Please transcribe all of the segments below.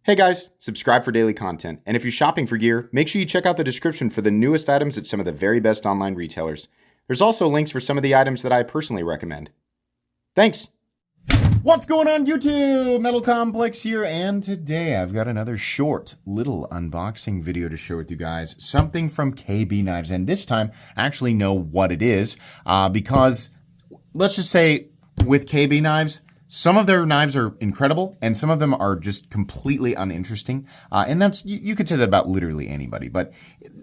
Hey guys, subscribe for daily content, and if you're shopping for gear, make sure you check out the description for the newest items at some of the very best online retailers. There's also links for some of the items that I personally recommend. Thanks! What's going on YouTube? Metal Complex here, and today I've got another short little unboxing video to share with you guys. Something from KB Knives, and this time I actually know what it is because let's just say with KB Knives, some of their knives are incredible, and some of them are just completely uninteresting. And that's, you could say that about literally anybody. But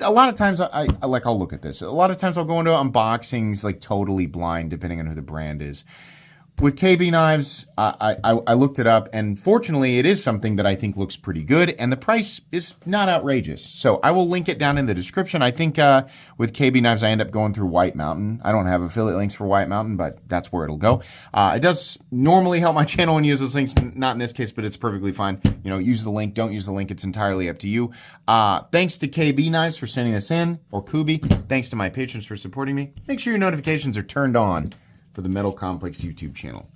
a lot of times, I'll look at this. A lot of times I'll go into unboxings like totally blind, depending on who the brand is. With KB Knives, I looked it up, and fortunately, it is something that I think looks pretty good, and the price is not outrageous. So I will link it down in the description. I think with KB Knives, I end up going through White Mountain. I don't have affiliate links for White Mountain, but that's where it'll go. It does normally help my channel when you use those links, not in this case, but it's perfectly fine. You know, use the link, don't use the link. It's entirely up to you. Thanks to KB Knives for sending this in, or Kubi. Thanks to my patrons for supporting me. Make sure your notifications are turned on for the Metal Complex YouTube channel.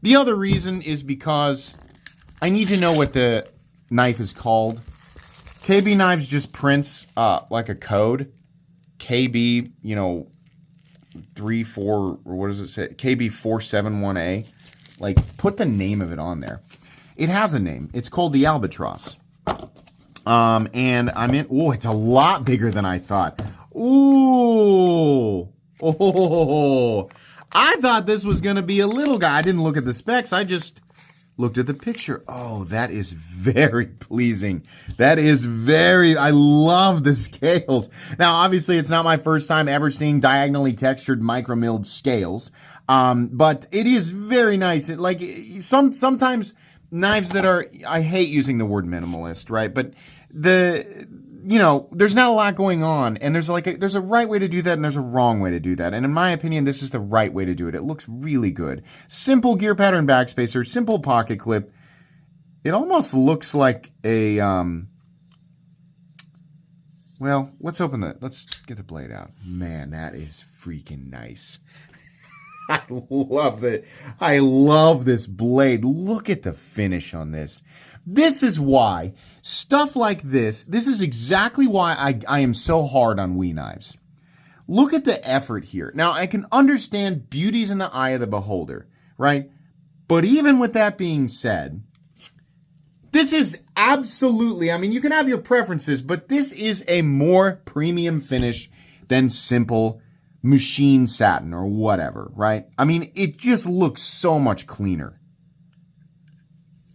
The other reason is because I need to know what the knife is called. KB Knives just prints like a code. KB, 34, or what does it say? KB471A. Like, put the name of it on there. It has a name. It's called the Albatross. And it's a lot bigger than I thought. Ooh. Oh. I thought this was going to be a little guy. I didn't look at the specs. I just looked at the picture. Oh, that is very pleasing. I love the scales. Now, obviously, it's not my first time ever seeing diagonally textured micro-milled scales. But it is very nice. Sometimes knives that are, I hate using the word minimalist, right? But there's not a lot going on, and there's a right way to do that, and there's a wrong way to do that. And in my opinion, this is the right way to do it. It looks really good. Simple gear pattern backspacer, simple pocket clip. It almost looks like a, well, let's get the blade out. Man, that is freaking nice. I love it. I love this blade. Look at the finish on this. This is why stuff like this is exactly why I am so hard on WE knives. Look at the effort here. Now, I can understand beauty's in the eye of the beholder, right? But even with that being said, this is absolutely, you can have your preferences, but this is a more premium finish than simple machine satin or whatever, right? It just looks so much cleaner.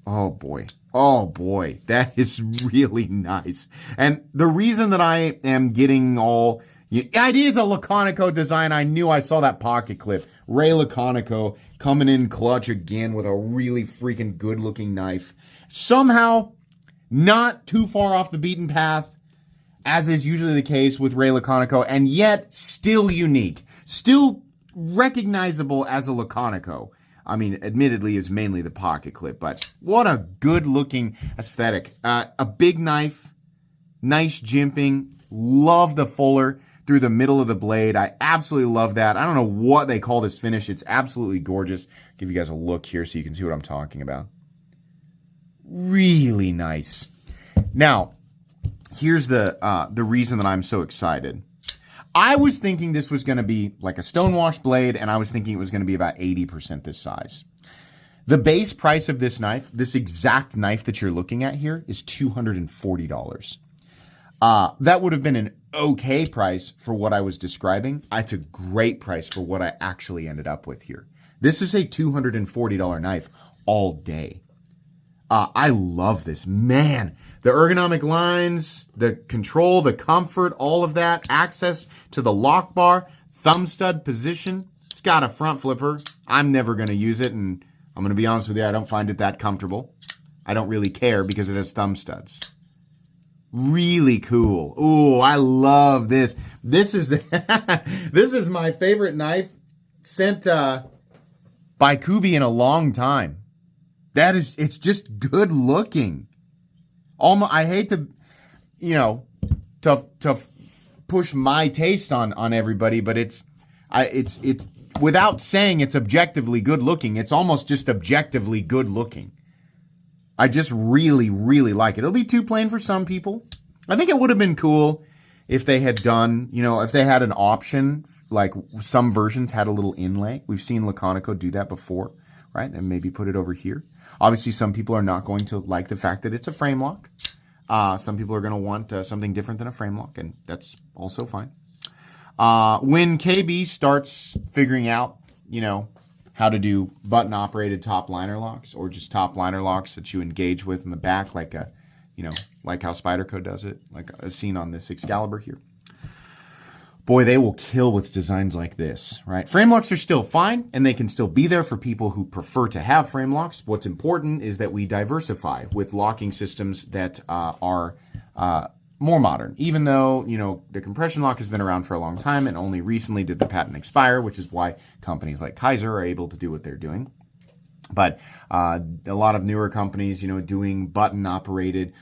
Oh boy. Oh boy, that is really nice. And the reason that I am getting it is a Laconico design. I knew I saw that pocket clip. Ray Laconico coming in clutch again with a really freaking good looking knife. Somehow not too far off the beaten path, as is usually the case with Ray Laconico, and yet still unique, still recognizable as a Laconico. Admittedly, it's mainly the pocket clip, but what a good-looking aesthetic. A big knife, nice jimping, love the fuller through the middle of the blade. I absolutely love that. I don't know what they call this finish. It's absolutely gorgeous. I'll give you guys a look here so you can see what I'm talking about. Really nice. Now, here's the reason that I'm so excited. I was thinking this was going to be like a stonewash blade, and I was thinking it was going to be about 80% this size. The base price of this knife, this exact knife that you're looking at here, is $240. That would have been an okay price for what I was describing. It's a great price for what I actually ended up with here. This is a $240 knife all day. I love this. Man, the ergonomic lines, the control, the comfort, all of that, access to the lock bar, thumb stud position. It's got a front flipper. I'm never going to use it, and I'm going to be honest with you, I don't find it that comfortable. I don't really care because it has thumb studs. Really cool. Ooh, I love this. This is this is my favorite knife sent by Kubi in a long time. It's just good looking. I hate to, to push my taste on everybody, but it's without saying it's objectively good looking. It's almost just objectively good looking. I just really, really like it. It'll be too plain for some people. I think it would have been cool if they had done, if they had an option, like some versions had a little inlay. We've seen Laconico do that before, right? And maybe put it over here. Obviously, some people are not going to like the fact that it's a frame lock. Some people are going to want something different than a frame lock, and that's also fine. When KB starts figuring out, how to do button-operated top liner locks or just top liner locks that you engage with in the back, like like how Spyderco does it, like as seen on this Excalibur here. Boy, they will kill with designs like this, right? Frame locks are still fine, and they can still be there for people who prefer to have frame locks. What's important is that we diversify with locking systems that are more modern, even though, the compression lock has been around for a long time and only recently did the patent expire, which is why companies like Kaiser are able to do what they're doing. But a lot of newer companies, doing button-operated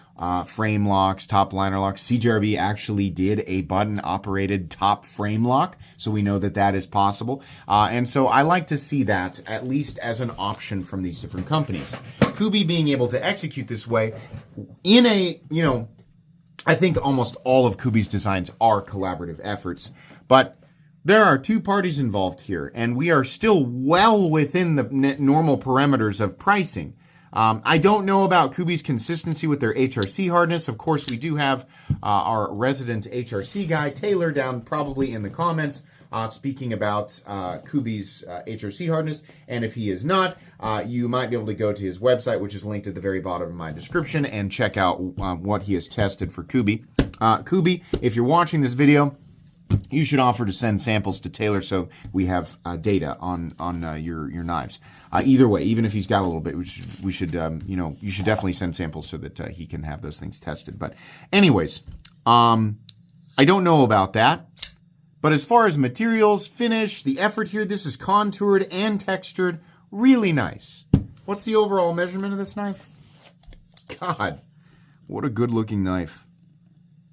frame locks, top liner locks. CJRB actually did a button-operated top frame lock, so we know that that is possible. And so I like to see that, at least as an option from these different companies. Kubi being able to execute this way in a, I think almost all of Kubi's designs are collaborative efforts, but there are two parties involved here, and we are still well within the normal parameters of pricing. I don't know about Kubi's consistency with their HRC hardness. Of course, we do have our resident HRC guy, Taylor, down probably in the comments, speaking about Kubi's HRC hardness. And if he is not, you might be able to go to his website, which is linked at the very bottom of my description, and check out what he has tested for Kubi. Kubi, if you're watching this video, you should offer to send samples to Taylor so we have data on your knives. Either way, even if he's got a little bit, we should you should definitely send samples so that he can have those things tested. But anyways, I don't know about that. But as far as materials, finish, the effort here, this is contoured and textured. Really nice. What's the overall measurement of this knife? God, what a good looking knife.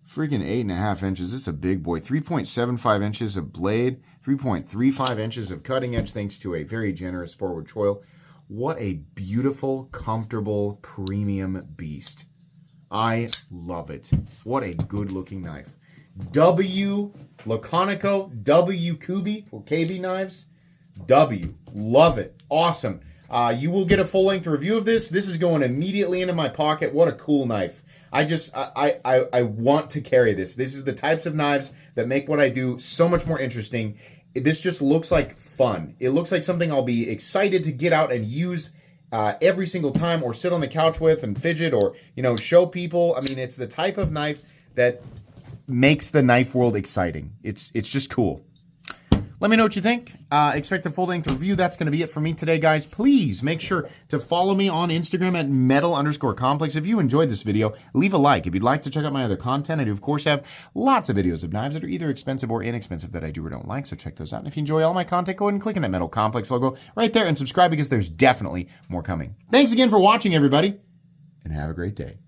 Freaking 8.5 inches. It's a big boy. 3.75 inches of blade, 3.35 inches of cutting edge, thanks to a very generous forward choil. What a beautiful, comfortable, premium beast. I love it. What a good looking knife. W Laconico, W Kubi for KB knives. W. Love it. Awesome. You will get a full length review of this. This is going immediately into my pocket. What a cool knife. I want to carry this. These are the types of knives that make what I do so much more interesting. This just looks like fun. It looks like something I'll be excited to get out and use every single time, or sit on the couch with and fidget, or, show people. I mean, it's the type of knife that makes the knife world exciting. It's just cool. Let me know what you think. Expect a full-length review. That's going to be it for me today, guys. Please make sure to follow me on Instagram at metal_complex. If you enjoyed this video, leave a like. If you'd like to check out my other content, I do, of course, have lots of videos of knives that are either expensive or inexpensive that I do or don't like, so check those out. And if you enjoy all my content, go ahead and click on that Metal Complex logo right there and subscribe, because there's definitely more coming. Thanks again for watching, everybody, and have a great day.